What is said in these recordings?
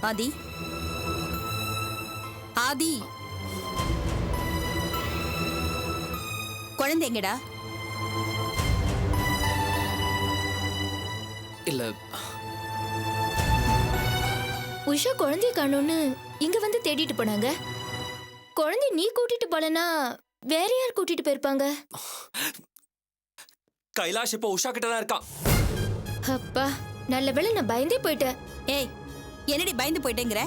ஆதி, ஆதி, குழந்தை எங்கடா? இல்ல, உஷா குழந்தைய காணோன்னு இங்க வந்து தேடிட்டு போனாங்க. குழந்தை நீ கூட்டிட்டு போலனா வேற யார் கூட்டிட்டு போயிருப்பாங்க? கைலாஷ் இப்போ உஷா கிட்ட தான் இருக்கான். அப்பா, நல்ல வேளை நான் பயந்தே போயிட்டேன். ஏய், என்னடி பயந்து போயிட்டேங்கிற?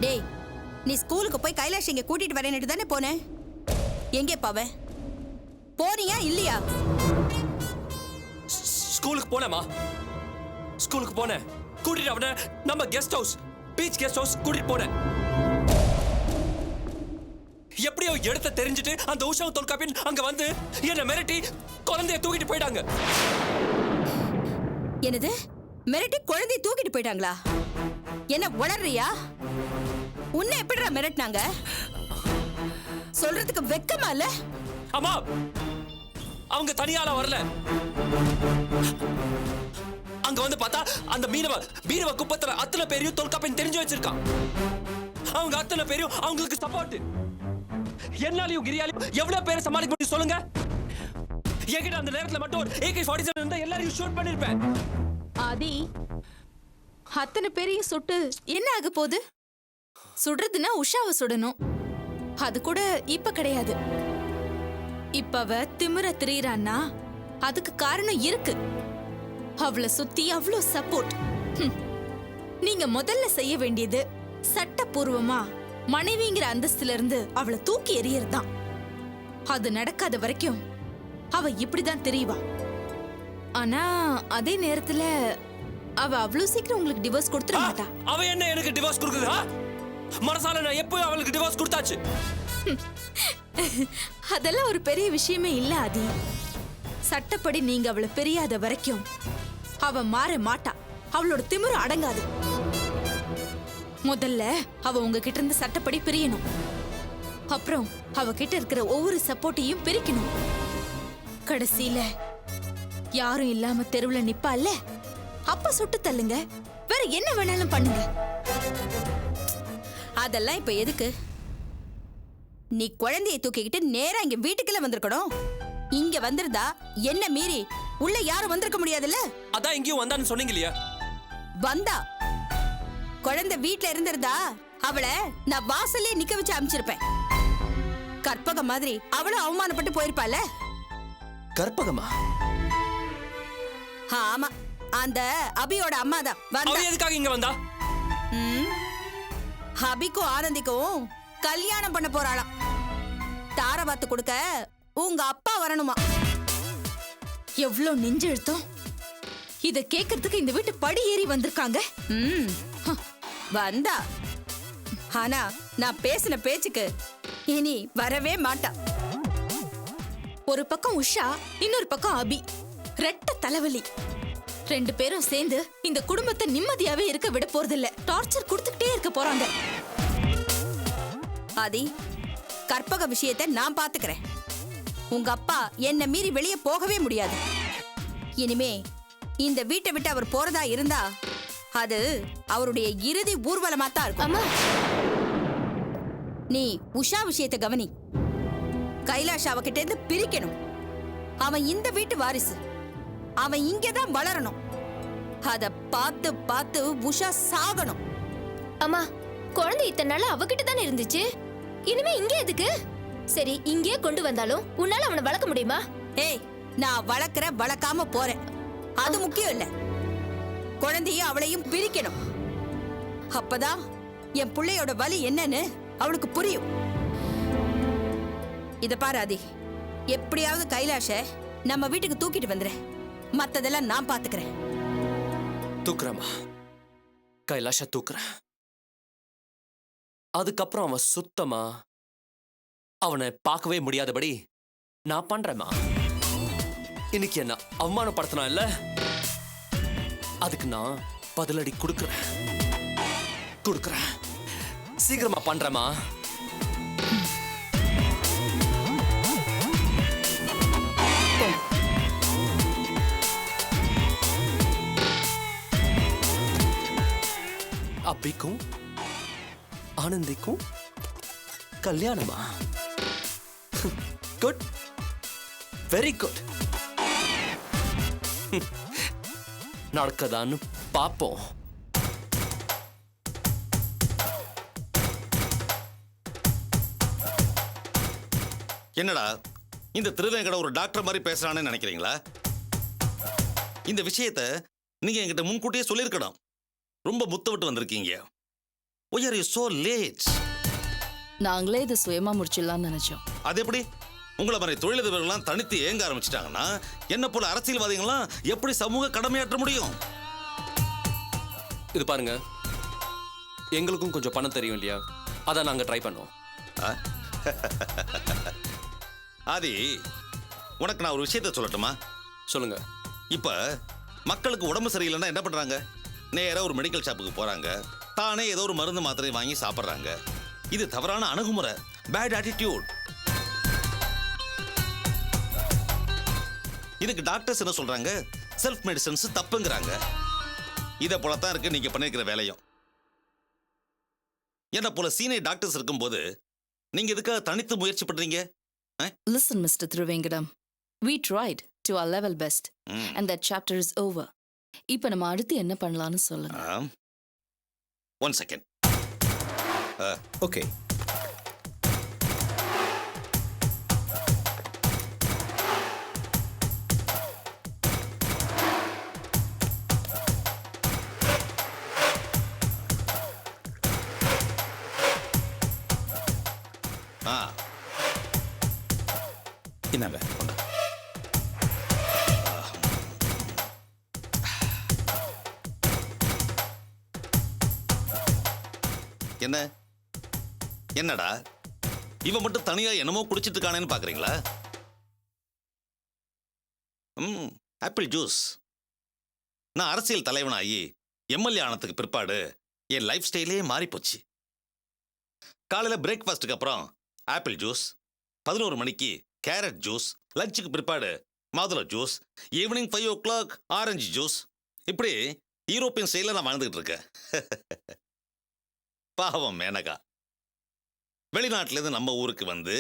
டேய், நீ ஸ்கூலுக்கு போய் கைலாஷ் இங்க கூட்டிட்டு வரேன்னு தானே போனேன். எங்கே பாவ? போறியா இல்லையா? ஸ்கூலுக்கு போனேமா, ஸ்கூலுக்கு போனேன். கூட்டிட்டு அவனை நம்ம guest house, beach guest house கூட்டிட்டு போனேன். எப்படியோ இடத்த தெரிஞ்சுட்டு அந்த உஷாவும் தொல்காப்பின் அங்க வந்து என்ன மிரட்டி குழந்தைய தூக்கிட்டு போயிட்டாங்க. என்னது? மிரட்டி குழந்தைய தூக்கிட்டு போயிட்டாங்களா? என்ன உளறியா? உன்னை எப்படிடா மிரட்டினாங்க? சொல்றதுக்கு வெக்கமா இல்ல? அம்மா, அவங்க தனியால வரல. அங்க வந்து பார்த்தா அந்த மீனவ குப்பத்துல அத்தனை பேரையும் தொல்காப்பின் தெரிஞ்சு வச்சிருக்கான். அவங்க அத்தனை பேரையும் அவங்களுக்கு சப்போர்ட். என்னாலையும் கிரியாலையும் எவ்வளவு பேரை சமாளிக்க முடியும் சொல்லுங்க? என்கிட்ட அந்த நேரத்துல மட்டும் AK-47 இருந்தா எல்லாரையும் ஷூட் பண்ணிருப்பேன். ஆதி, அத்தனை பேரையும் சுட்டு என்ன ஆக போகுது? சுடுறதுன்னா உஷாவை சுடணும். அது கூட இப்ப கிடையாது. இப்ப அவ திமிர திரியறான்னா அதுக்கு காரணம் இருக்கு. அவளை சுத்தி அவ்வளோ சப்போர்ட். நீங்க முதல்ல செய்ய வேண்டியது சட்டப்பூர்வமா மனைவிங்கிற அந்தஸ்துல இருந்து அவளை தூக்கி எறியறதுதான். அது நடக்காத வரைக்கும் அவ இப்படிதான் தெரியவா. ஆனா அதே நேரத்துல அவ அவ்வளவு சீக்கிரம் உங்களுக்கு டிவோர்ஸ் கொடுத்துட மாட்டா. அவ என்ன எனக்கு டிவோர்ஸ் கொடுக்குதா? மனசால நான் எப்போ அவளுக்கு டிவோர்ஸ் கொடுத்தாச்சு? அதெல்லாம் ஒரு பெரிய விஷயமே இல்ல ஆதி. சட்டப்படி நீங்க அவளை பிரியாத வரைக்கும் அவ மாற மாட்டா. அவளோட திமிரு அடங்காது. முதல்ல அவ உங்ககிட்ட இருந்து சட்டப்படி பிரியணும். அப்புறம் அவ கிட்ட இருக்கிற ஒவ்வொரு சப்போர்ட்டையும் பிரிக்கணும். கடைசியில யாரும் இல்லாம தெருவுல நிப்பால, அப்ப சுட்டு தள்ளுங்க. வேற என்ன வேணாலும் பண்ணுங்க. அதெல்லாம் இப்ப எதுக்கு? நீ குழந்தையை தூக்கிக்கிட்டு நேரா இங்க வீட்டுக்குள்ள வந்திருக்கணும். இங்க வந்திருந்தா என்ன மீறி உள்ள யாரும் வந்திருக்க முடியாதுல்ல? அதான் இங்கேயும் வந்தான்னு சொன்னீங்க இல்லையா? வந்தா குழந்தை வீட்ல இருந்திருந்தா அவளை நான் வாசல்லே நிக்க வச்சு அனுப்பிச்சிருப்பேன். கற்பகம் மாதிரி அவளும் அவமானப்பட்டு போயிருப்பால. கற்பகமா? ஆமா, அந்த அபியோட அம்மா தான் அவ எதுக்காக இங்க வந்தா? அபிக்கும் ஆனந்திக்கும் கல்யாணம் பண்ண போறாளாம். தாரபாத்து கொடுக்க உங்க அப்பா வரணுமா? எவ்ளோ நெஞ்செழுத்தம்! இத கேக்குறதுக்கு இந்த வீட்டு படி ஏறி வந்திருக்காங்க. வந்தா, ஆனா நான் பேசின பேச்சுக்கு இனி வரவே மாட்டா. ஒரு பக்கம் உஷா, இன்னொரு பக்கம் அபி. ரெட்ட தலைவலி. ரெண்டு பேரும் சேர்ந்து இந்த குடும்பத்தை நிம்மதியாவே இருக்க விட போறதில்ல. டார்ச்சர் கொடுத்துக்கிட்டே இருக்க போறாங்க. ஆதி, கற்பக விஷயத்தை நான் பாத்துக்கிறேன். உங்க அப்பா என்ன மீறி வெளியே போகவே முடியாது. இனிமே இந்த வீட்டை விட்டு அவர் போறதா இருந்தா அது அவருடைய இறுதி ஊர்வலமா தான் இருக்கும். அம்மா, நீ உஷா விஷயத்தை கவனி. கைலாஷ் அவகிட்ட இருந்து பிரிக்கணும். அவன் இந்த வீட்டு வாரிசு. அவன் இங்கதான் வளரணும். அத பார்த்து பார்த்து உஷா சாகணும். அம்மா, குழந்தை இத்தனை நாள் அவகிட்ட தானே இருந்துச்சு. இனிமே இங்கே எதுக்கு? சரி, இங்கே கொண்டு வந்தாலும் உன்னால அவனை வளர்க்க முடியுமா? ஏய், நான் வளர்க்காம போறேன். அது முக்கியம் இல்ல. குழந்தையும் அவளையும் பிரிக்கணும். அப்பதான் என் பிள்ளையோட வலி என்னன்னு அவளுக்கு புரியும். இத பாராதி, எப்படியாவது கைலாஷ நம்ம வீட்டுக்கு தூக்கிட்டு வந்துரு. மத்ததெல்லாம் நான் பாத்துக்கிறேன். தூக்குறமா, கைலாஷ தூக்குறேன். அதுக்கப்புறம் அவன் சுத்தமா அவனை பார்க்கவே முடியாதபடி நான் பண்றேமா. இன்னைக்கு என்ன அவமானப்படுத்தினா இல்ல, அதுக்கு நான் பதிலடி கொடுக்குறேன். சீக்கிரமா பண்றேமா. அபிக்கும் ஆனந்திக்கும் கல்யாணமா? Good, very good. நடக்கதான்னு பாப்போம். என்னடா இந்த திருவேங்கட ஒரு டாக்டர் மாதிரி பேசுறான்னு நினைக்கிறீங்களா? இந்த விஷயத்தை நீங்க என்கிட்ட முன்கூட்டியே சொல்லியிருக்கணும். ரொம்ப முத்த விட்டு வந்திருக்கீங்க. Why are you so late? நாங்களே இது சுயமா முடிச்சிடலாம்னு நினைச்சோம். அது எப்படி? உங்களை மாதிரி தொழிலதிபர்கள்லாம் தனித்து ஏங்க ஆரம்பிச்சிட்டாங்கன்னா என்ன போல அரசியல்வாதிகள்லாம் எப்படி சமூக கடமையாற்ற முடியும்? இது பாருங்க, எங்களுக்கும் கொஞ்சம் பணம் தெரியும் இல்லையா, அதான் நாங்க ட்ரை பண்ணோம். ஆதி, உனக்கு நான் ஒரு விஷயத்த சொல்லட்டுமா? சொல்லுங்க. இப்ப மக்களுக்கு உடம்பு சரியில்லைன்னா என்ன பண்றாங்க? நேரா ஒரு மெடிக்கல் ஷாப்புக்கு போறாங்க, தானே ஏதோ ஒரு மருந்து மாத்திரை வாங்கி சாப்பிட்றாங்க. இது தவறான அணுகுமுறை, பேட் ஆட்டிடியூட். இதுக்கு டாக்டர்ஸ் என்ன சொல்றாங்க? செல்ஃப் மெடிசன்ஸ் தப்புங்கிறாங்க. இதை போலத்தான் இருக்கு நீங்க பண்ணிருக்கிற வேலையும். என்ன போல சீனியர் டாக்டர்ஸ் இருக்கும்போது நீங்க எதுக்காக தனித்து முயற்சி பண்றீங்க? Listen, Mr. Thiruvengadam. We tried to our level best and that chapter is over. இப்போ நம்ம அடுத்து என்ன பண்ணலாம்னு சொல்லுங்க. 1 second. ஓகே. என்னங்க என்ன என்னடா இவன் மட்டும் தனியா என்னமோ குடிச்சிட்டு இருக்கானேன்னு பாக்குறீங்களா? Apple juice. நான் அரசியல் தலைவனாகி எம்எல்ஏ ஆனதுக்கு பிற்பாடு என் லைஃப் ஸ்டைலே மாறி போச்சு. காலையில பிரேக்ஃபாஸ்ட்டுக்கு அப்புறம் ஆப்பிள் ஜூஸ், 11 மணிக்கு கேரட் ஜூஸ், லஞ்சுக்கு பிற்பாடு மாதுளை juice, evening 5 o'clock orange juice. இப்படி யூரோப்பியன் ஸ்டைல நான் வாழ்ந்துகிட்டு இருக்கேன். பாவம் மேனகா வெளிநாட்டிலேருந்து நம்ம ஊருக்கு வந்து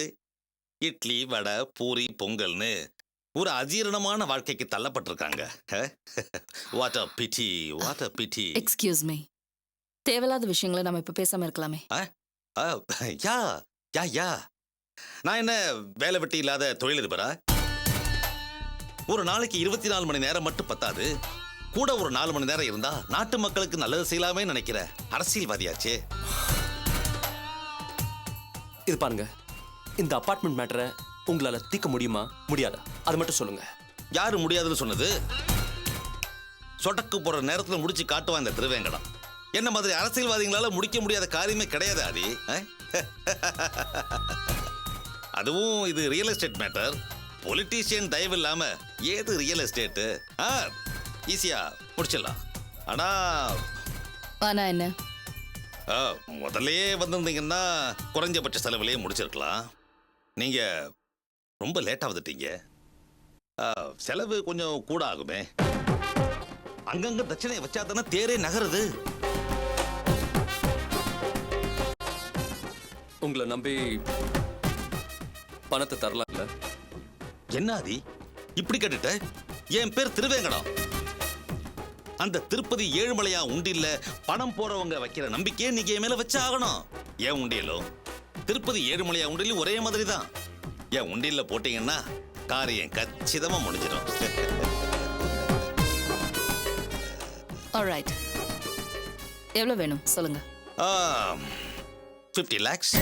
இட்லி, வடை, பூரி, பொங்கல்னு ஒரு அஜீரணமான வாழ்க்கைக்கு தள்ளப்பட்டிருக்காங்க. What a pity, what a pity. Excuse me, தேவையில்லாத விஷயங்களை நம்ம இப்போ பேசாம இருக்கலாமே. யா யா யா நான் என்ன வேலை வெட்டி இல்லாத தொழிலதிபரா? ஒரு நாளைக்கு 24 மணி நேரம் மட்டும் பத்தாது, கூட ஒரு 4 மணி நேரம் இருந்தா நாட்டு மக்களுக்கு நல்லது செய்யலாமே நினைக்கிற அரசியல்வாதியாச்சே. இது பாருங்க, இந்த அபார்ட்மெண்ட் மேட்டரை உங்களால தீர்க்க முடியுமா முடியாதா அது மட்டும் சொல்லுங்க. யாரு முடியாதுன்னு சொன்னது? சொடக்கு போற நேரத்துல முடிச்சு காட்டுவான் இந்த திருவேங்கடம். என்ன மாதிரி அரசியல்வாதிகளால முடிக்க முடியாத காரியமே கிடையாது ஆதி. அதுவும் இது ரியல் எஸ்டேட் மேட்டர். பொலிட்டீஷியன் தயவு இல்லாம ஏது ரியல் எஸ்டேட்? ஈஸியா முடிச்சிடலாம். ஆனா என்ன முதல்லயே வந்திருந்தீங்கன்னா குறைஞ்சபட்ச செலவுலயே முடிச்சிருக்கலாம். நீங்க ரொம்ப லேட்டா வந்துட்டீங்க. செலவு கொஞ்சம் கூட ஆகுமே. அங்கங்க தட்சணையை வச்சா தானே தேரே நகருது. உங்களை நம்பி பணத்தை தரலாம்ல. என்ன ஆதி இப்படி கேட்டுட்ட? என் பேர் திருவேங்கடம். அந்த திருப்பதி ஏழுமலையா உண்டியல்ல பணம் போறவங்க வைக்கிற நம்பிக்கையை நீங்க என் மேல வச்சு ஆகணும். என் உண்டியலும் திருப்பதி ஏழுமலையா உண்டியலும் ஒரே மாதிரி தான். என் உண்டியல்ல போட்டீங்கன்னா காரியம் கச்சிதமா முடிஞ்சிடும். ஆல்ரைட், எவ்வளவு வேணும் சொல்லுங்க. 50 lakhs.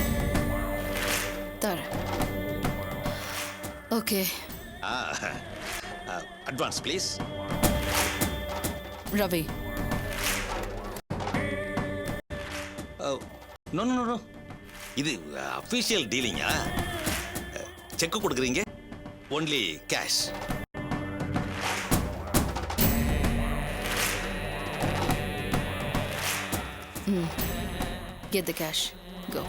தரேன். Okay. Advance please. Ravi. No no no, இது அஃபிஷியல் டீலிங்கா? செக் கொடுக்குறீங்க? Only cash. Get the cash. Go.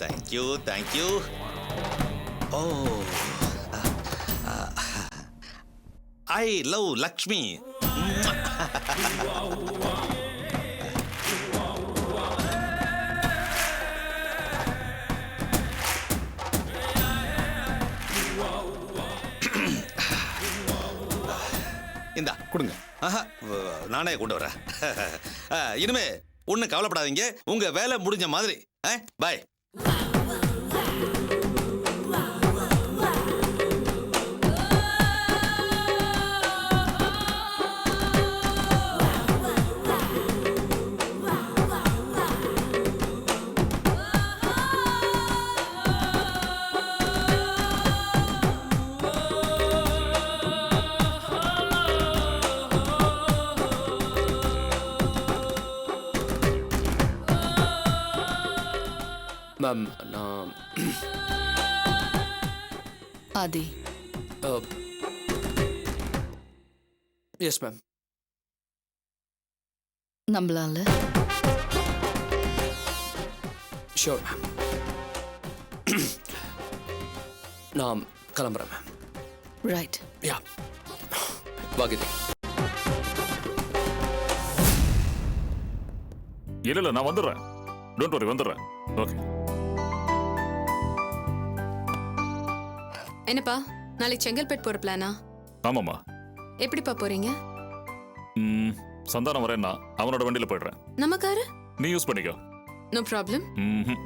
Thank thank you thank you. Oh, I love Lakshmi. இந்தா கொடுங்க. ஆஹா, நானே கொண்டு வரேன். இனிமே ஒன்றும் கவலைப்படாதீங்க, உங்க வேலை முடிஞ்ச மாதிரி. பாய். மேம் நான் ஆதி, எஸ் மேம். நம்மளால ஷோர் மேம். நான் கிளம்புறேன் மேம். ரைட். யா, வாகிதே. இல்ல நான் வந்துடுறேன். டோன்ட் வரி, வந்துடுறேன். ஓகே. என்னப்பா நாளைக்கு செங்கல்பேட் போற பிளானா? ஆமாம்மா. எப்படிப்பா போறீங்க? சந்தானம் வரேன்னா அவனோட வண்டியில போயிடுறேன். நம்ம காரு? நீ யூஸ் பண்ணிக்கோ. No problem. ம்ஹும்.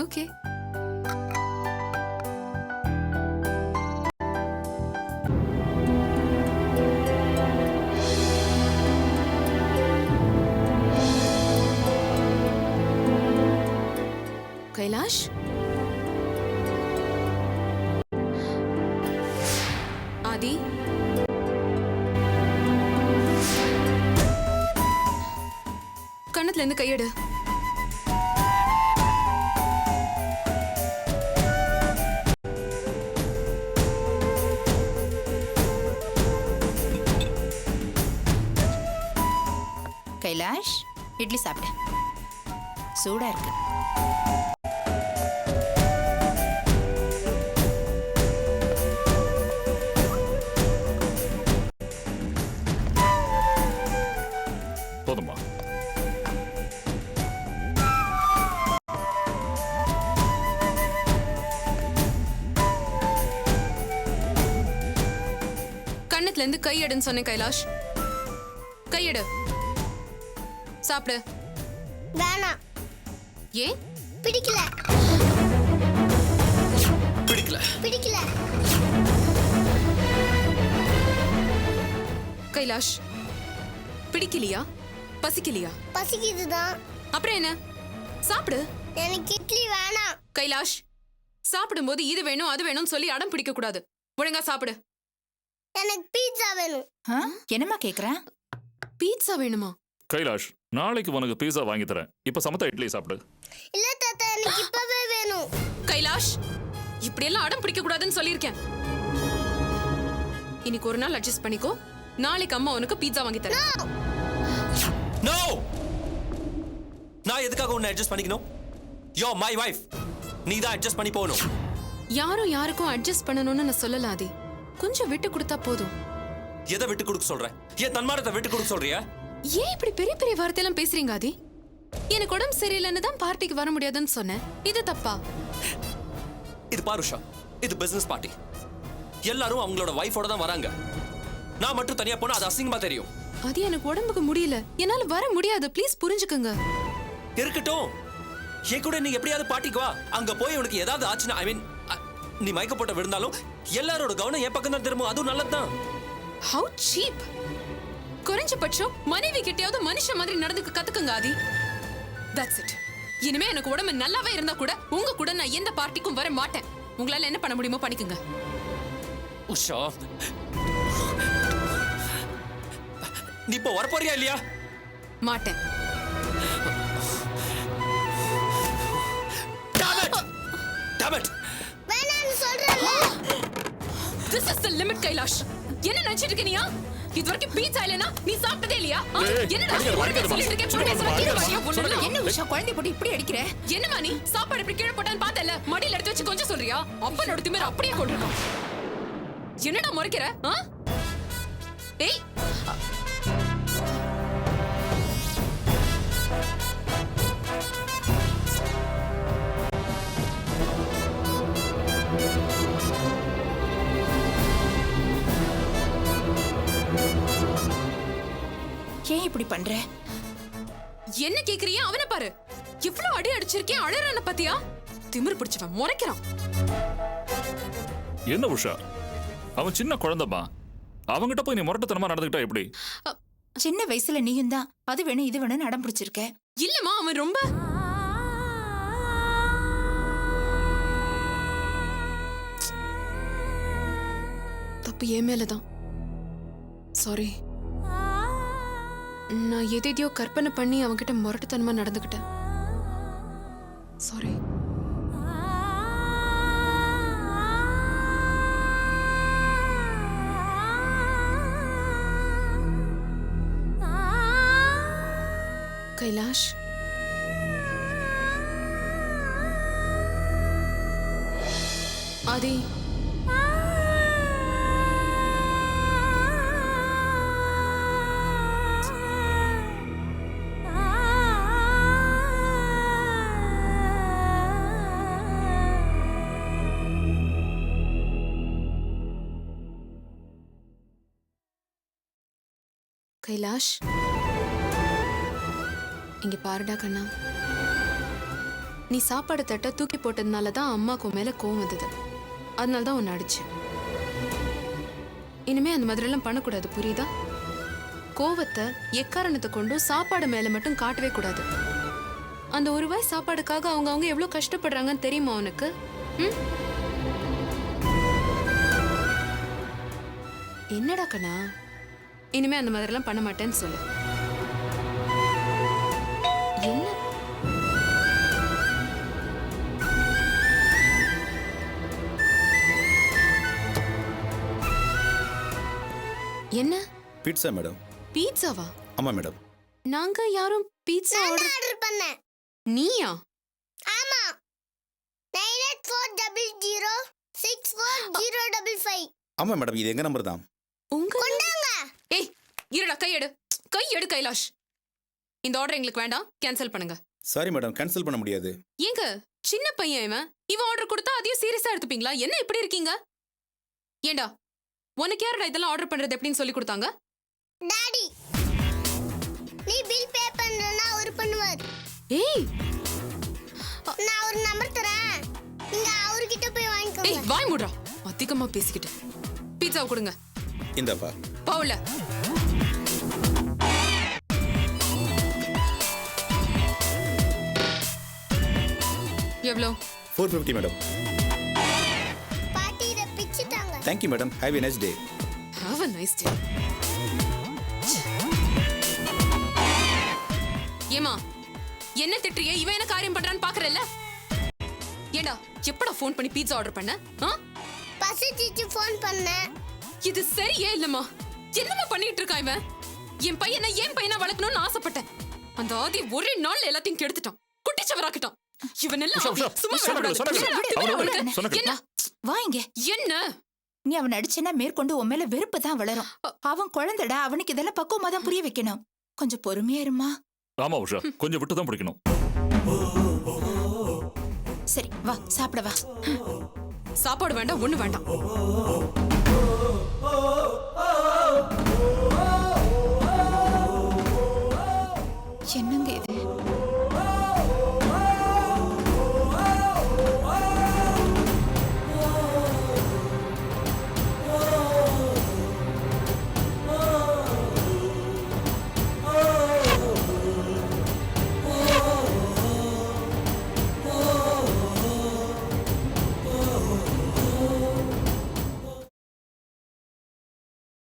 ஓகே. கைலாஷ், ஆதி, கண்ணத்துல இருந்து கையெடு. கைலாஷ், இட்லி சாப்பிடு, சூடா இருக்கு. போதுமா? கண்ணத்துல இருந்து கையெடுன்னு சொன்னேன் கைலாஷ். கையெடு, சாப்பிடு. வேணாம். ஏன்? பிடிக்கல. பிடிக்கல. பிடிக்கல. கைலாஷ், பிடிக்கலையா? பசிக்கலையா? பசிக்குதுதான். அப்புறம் என்ன? சாப்பிடு. எனக்கு இட்லி வேணாம். கைலாஷ், சாப்பிடும்போது இது வேணும் அது வேணும்னு சொல்லி அடம் பிடிக்க கூடாது. ஒழுங்கா சாப்பிடு. எனக்கு பீட்சா வேணும். என்னம்மா கேக்குறேன்? பீட்சா வேணுமா? கைலாஷ், நாளைக்கு உனக்கு பீஸா வாங்கி தரேன். இப்ப சமத்தா இட்லி சாப்பிடு. இல்ல தாத்தா, எனக்கு இப்பவே வேணும். கைலாஷ், இப்படி எல்லாம் அடம் பிடிக்க கூடாதுன்னு சொல்லியிருக்கேன். இன்னைக்கு ஒரு நாள் அட்ஜஸ்ட் பண்ணிக்கோ. நாளைக்கு அம்மா உனக்கு பீட்சா வாங்கி தரேன். நோ, நான் எதுக்காக உன்னை அட்ஜஸ்ட் பண்ணிக்கணும்? யோ மை வைஃப், நீ தான் அட்ஜஸ்ட் பண்ணி போகணும். யாரும் யாருக்கும் அட்ஜஸ்ட் பண்ணணும்னு நான் சொல்லல ஆதி. கொஞ்சம் விட்டு கொடுத்தா போதும். எதை விட்டு கொடுக்க சொல்ற? ஏன் தன்மானத்தை விட்டு கொடுக்க சொல்றியா? ஏன் இப்படி பெரிய பெரிய வார்த்தையெல்லாம் பேசுறீங்க ஆதி? எனக்கு உடம்பு சரியில்லைன்னு தான் பார்ட்டிக்கு வர முடியாதுன்னு சொன்னேன். இது தப்பா? இது பாருஷா, இது பிசினஸ் பார்ட்டி. எல்லாரும் அவங்களோட வைஃபோட தான் வராங்க. நான் மட்டும் தனியா போனா அது அசிங்கமா தெரியும். அது எனக்கு உடம்புக்கு முடியல, என்னால வர முடியாது. ப்ளீஸ் புரிஞ்சுக்கங்க. இருக்கட்டும், என் கூட நீ எப்படியாவது பார்ட்டிக்கு வா. அங்க போய் உனக்கு ஏதாவது ஆச்சுன்னா, ஐ மீன் நீ மயக்க போட்ட விழுந்தாலும் எல்லாரோட கவனம் என் பக்கம் தான் திரும்பும். அதுவும் நல்லதுதான். How cheap. குறைஞ்சபட்சம் மனைவி கிட்டயாவது மனுஷன் மாதிரி நடந்துக்க கத்துக்குங்க ஆதி. That's it. இனிமே எனக்கு உடம்பு நல்லாவே இருந்தா கூட உங்க கூட நான் எந்த பார்ட்டிக்கும் வர மாட்டேன். உங்களால என்ன பண்ண முடியுமோ பண்ணிக்கங்க. உஷா, நீ இப்போ வரப்போறியா இல்லையா? மாட்டேன். வேணாம்னு சொல்றேன்ல. This is the limit, Kailash. என்ன நினைச்சிட்டு இருக்கீங்க? இது வரைக்கும் பீட்சா இல்லனா நீ சாப்பிட்டதே இல்லையா என்னடா அடிக்காத, ஒருமே சொல்லிட்டு இருக்கேன் பொறுமையா சொல்ல கீழே வரியா பொண்ணு என்ன உஷா குழந்தை போட்டு இப்படி அடிக்கிற? என்னமா நீ சாப்பாடு இப்படி கீழே போட்டான்னு பார்த்தல மடியில எடுத்து வச்சு கொஞ்சம் சொல்றியா அப்பனோட திமிர அப்படியே கொண்டுறோம் என்னடா முறைக்கிற ஏய் ஏன் இப்படி பண்ற? என்ன கேக்குறியா அவனை பாரு இவ்வளவு அடி அடிச்சிருக்கேன் அழறான பத்தியா திமிரு பிடிச்சவன் முறைக்கிறான் என்ன உஷா, அவன் சின்ன குழந்தைமா, அவங்கிட்ட போய் நீ முரட்டுத்தனமா நடந்துக்கிட்டா எப்படி? சின்ன வயசுல நீயும் தான் அது வேணும் இது வேணும் அடம் பிடிச்சிருக்க. இல்லம்மா அவன் ரொம்ப தப்பு என் மேலதான். சாரி, நான் எதையோ கற்பனை பண்ணி அவன்கிட்ட முரட்டுத்தனமா நடந்துக்கிட்டேன். சாரி. கைலாஷ், ஆதி, கைலாஷ், இங்க பாருடா கண்ணா, நீ சாப்பாடு தட்ட தூக்கி போட்டதுனால தான் அம்மாக்கு மேல கோவம் வந்தது. அதனால தான் உன்னை அடிச்சேன். இனிமே அந்த மாதிரி எல்லாம் பண்ணக்கூடாது, புரியுதா? கோவத்தை எக்காரணத்தை கொண்டும் சாப்பாடு மேல மட்டும் காட்டவே கூடாது. அந்த ஒரு வாய் சாப்பாடுக்காக அவங்க எவ்வளவு கஷ்டப்படுறாங்கன்னு தெரியுமா உனக்கு? என்னடா கண்ணா, இனிமே அந்த மாதிரி எல்லாம் பண்ண மாட்டேன்னு சொல்லு. என்ன என்ன பீட்சா மேடம். பீட்சாவா? ஆமா மேடம். நாங்க யாரும் பீட்சா ஆர்டர் பண்ணேன். நீயா? ஆமா. 9840064055. ஆமா மேடம், இது எங்க நம்பர் தான். உங்க கொண்டாங்க. ஏய் இருடா, கை எடு கைலாஷ். இந்த ஆர்டர் எங்களுக்கு வேண்டாம், கேன்சல் பண்ணுங்க. சாரி மேடம், கேன்சல் பண்ண முடியாது. ஏங்க சின்ன பையன் இவன் ஆர்டர் கொடுத்தா அதையும் சீரியஸா எடுத்துப்பீங்களா? என்ன இப்படி இருக்கீங்க? ஏண்டா உனக்கு யாரடா இதெல்லாம் ஆர்டர் பண்றது எப்படின்னு சொல்லி கொடுத்தாங்க? டாடி, நீ பில் பே பண்றனா அவர் பண்ணுவார். ஏய் நான் ஒரு நம்பர் தரேன், நீங்க அவர்கிட்ட போய் வாங்கிக்கோங்க. ஏய் வாய் மூடுறா, அதிகமா பேசிக்கிட்டு. பீட்சா கொடுங்க. இந்தப்பா. பவுல எவ்வளோ? 450 மேடம். பாட்டி இத பிச்சிட்டாங்க. Thank you madam. Have a nice day. Have a nice day. ஏமா என்ன திட்டுறியே? இவன் என்ன காரியம் பண்றான்னு பாக்குறல்ல? ஏண்டா எப்படா ஃபோன் பண்ணி பீட்சா ஆர்டர் பண்ண? பசிச்சிச்சு ஃபோன் பண்ணேன். இது சரியே இல்லம்மா. என்னமா பண்ணிட்டு இருக்கா இவன்? என் பையனா வளர்க்கணும்னு ஆசைப்பட்டேன். அந்த ஆதி ஒரே நாள் எல்லாத்தையும் கெடுத்துட்டான், குட்டிச்சவராக்கிட்டான். இவன் எல்லாம் சும்மா என்ன வாங்க. என்ன நீ அவன் அடிச்சனா மேற்கொண்டு உன் மேல வெறுப்பு தான் வளரும். அவன் குழந்தைடா, அவனுக்கு இதெல்லாம் பக்குவமா தான் புரிய வைக்கணும். கொஞ்சம் பொறுமையா இருமா. ஆமா உஷா, கொஞ்சம் விட்டு தான் பிடிக்கணும். சரி வா சாப்பிட வா. சாப்பாடு வேண்டாம், ஒண்ணு வேண்டாம்.